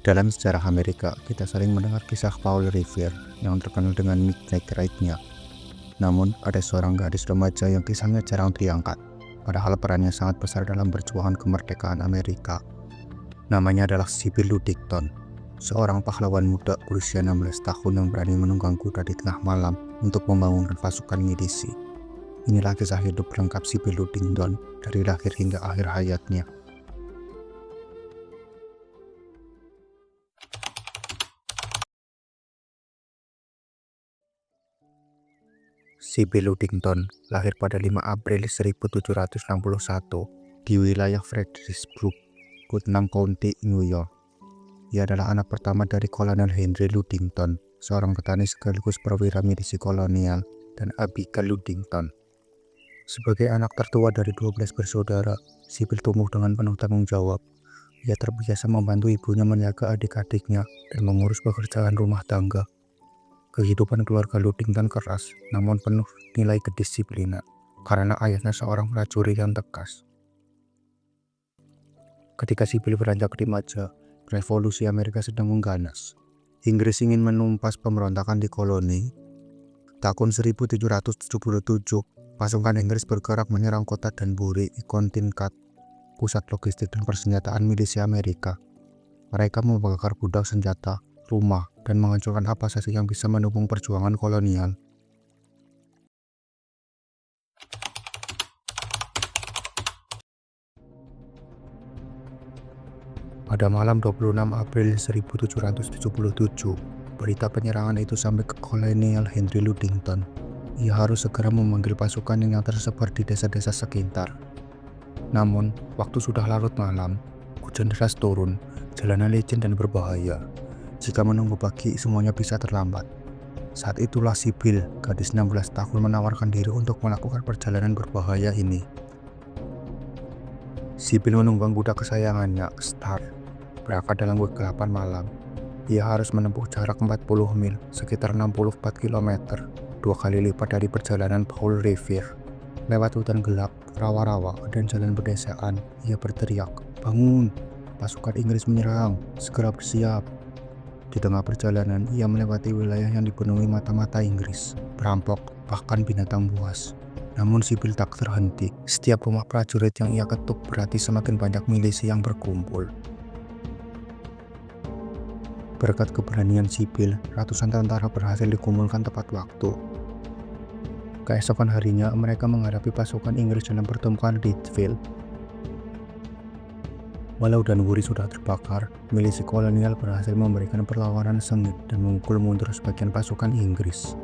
Dalam sejarah Amerika, kita sering mendengar kisah Paul Revere yang terkenal dengan Midnight Ride-nya. Namun, ada seorang gadis remaja yang kisahnya jarang diangkat, padahal perannya sangat besar dalam perjuangan kemerdekaan Amerika. Namanya adalah Sybil Ludington, seorang pahlawan muda berusia 16 tahun yang berani menunggang kuda di tengah malam untuk membangunkan pasukan milisi. Inilah kisah hidup lengkap Sybil Ludington dari lahir hingga akhir hayatnya. Sybil Ludington lahir pada 5 April 1761 di wilayah Fredericksburg, Putnam County, New York. Ia adalah anak pertama dari Kolonel Henry Ludington, seorang petani sekaligus perwira milisi kolonial, dan Abigail Ludington. Sebagai anak tertua dari 12 bersaudara, Sybil tumbuh dengan penuh tanggung jawab. Ia terbiasa membantu ibunya menjaga adik-adiknya dan mengurus pekerjaan rumah tangga. Kehidupan keluarga Ludington keras, namun penuh nilai kedisiplinan, karena ayahnya seorang prajurit yang tegas. Ketika Sybil beranjak remaja, revolusi Amerika sedang mengganas. Inggris ingin menumpas pemberontakan di koloni. Tahun 1777, pasukan Inggris bergerak menyerang kota Danbury di Connecticut, pusat logistik dan persenjataan milisi Amerika. Mereka membakar gudang senjata, rumah, dan menghancurkan apa saja yang bisa mendukung perjuangan kolonial. Pada malam 26 April 1777, berita penyerangan itu sampai ke Kolonel Henry Ludington. Ia harus segera memanggil pasukan yang tersebar di desa-desa sekitar. Namun, waktu sudah larut malam, hujan deras turun, jalanan licin dan berbahaya. Jika menunggu pagi, semuanya bisa terlambat. Saat itulah Sybil, gadis 16 tahun, menawarkan diri untuk melakukan perjalanan berbahaya ini. Sybil menunggang kuda kesayangannya, Star, berangkat dalam kegelapan malam. Ia harus menempuh jarak 40 mil, sekitar 64 km, 2 kali lipat dari perjalanan Paul Revere. Lewat hutan gelap, rawa-rawa, dan jalan pedesaan, ia berteriak, "Bangun! Pasukan Inggris menyerang! Segera bersiap!" Di tengah perjalanan, ia melewati wilayah yang dipenuhi mata-mata Inggris, perampok, bahkan binatang buas. Namun Sybil tak terhenti. Setiap rumah prajurit yang ia ketuk berarti semakin banyak milisi yang berkumpul. Berkat keberanian Sybil, ratusan tentara berhasil dikumpulkan tepat waktu. Keesokan harinya, mereka menghadapi pasukan Inggris dalam pertempuran Richfield. Walau Danbury sudah terbakar, milisi kolonial berhasil memberikan perlawanan sengit dan memukul mundur sebagian pasukan Inggris.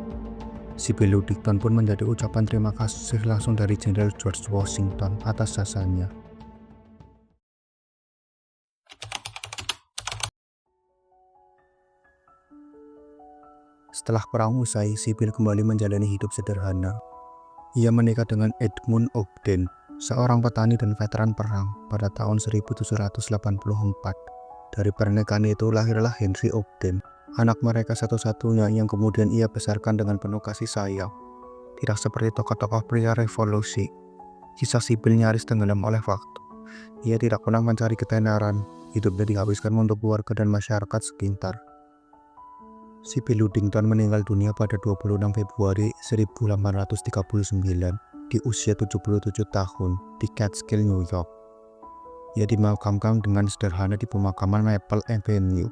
Sybil Ludington pun menjadi ucapan terima kasih langsung dari Jenderal George Washington atas jasanya. Setelah perang usai, Sybil kembali menjalani hidup sederhana. Ia menikah dengan Edmund Ogden, seorang petani dan veteran perang, pada tahun 1784. Dari pernikahan itu lahirlah Henry Ogden, anak mereka satu-satunya yang kemudian ia besarkan dengan penuh kasih sayang. Tidak seperti tokoh-tokoh pria revolusi, kisah Sybil nyaris tenggelam oleh waktu. Ia tidak pernah mencari ketenaran, hidupnya dihabiskan untuk keluarga dan masyarakat sekitar. Sybil Ludington meninggal dunia pada 26 Februari 1839 di usia 77 tahun di Catskill, New York. Ia dimakamkan dengan sederhana di pemakaman Maple Avenue,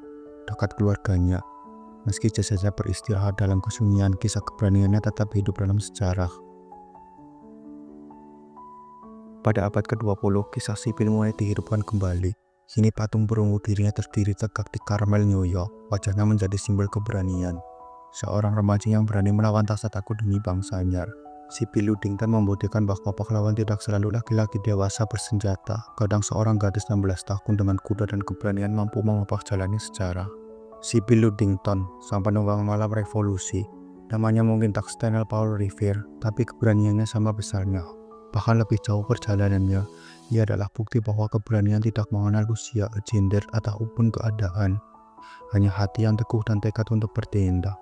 dekat keluarganya. Meski jasanya beristirahat dalam kesunyian, kisah keberaniannya tetap hidup dalam sejarah. Pada abad ke-20, kisah Sybil mulai dihidupkan kembali. Kini patung perunggu dirinya terdiri tegak di Carmel, New York. Wajahnya menjadi simbol keberanian. Seorang remaja yang berani melawan rasa takut demi bangsanya. Sybil Ludington membuktikan bahwa pahlawan tidak selalu laki-laki dewasa bersenjata. Kadang seorang gadis 16 tahun dengan kuda dan keberanian mampu mengubah jalannya sejarah. Sybil Ludington, sang penunggang malam revolusi. Namanya mungkin tak setenel Paul Revere, tapi keberaniannya sama besarnya. Bahkan lebih jauh perjalanannya. Ia adalah bukti bahwa keberanian tidak mengenal usia, gender, ataupun keadaan. Hanya hati yang teguh dan tekad untuk bertindak.